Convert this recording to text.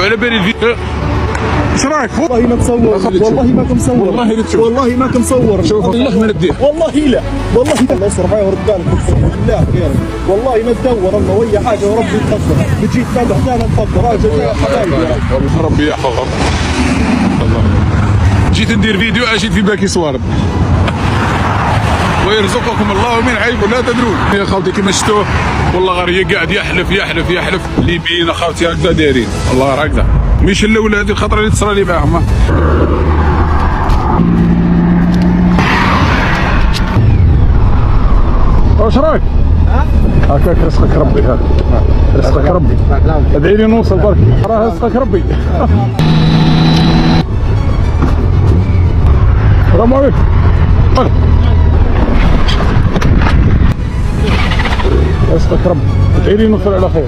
وعلى بالي الفيديو. ايش رايك؟ والله ما تصور، والله ما كمصور، والله ما كمصور. شوف والله ما نديه، والله لا، والله لا. اصبر معي ورد بالك بالله خير، والله ما تدور الله ويا حاجه وربي يقدر. بتجي تتابع ثاني نقدر يا حبايبي. ربي يحفظك. جيت ندير فيديو اجيت في باكي صوارد. ويرزقكم الله من حيث لا تدرون. يا خالتي كيما شفتوه والله غير قاعد يحلف يحلف يحلف. ليبيين اخوتي هكذا دايرين، والله هكذا. مش الاولى هذه الخطره اللي تصرى لي معاهم. واش راك؟ هكاك رزقك ربي، هاك رزقك ربي. ادعي لي نوصل برك، راه رزقك ربي. السلام عليكم. رزقك ربي، ادعي لي نوصل على خير.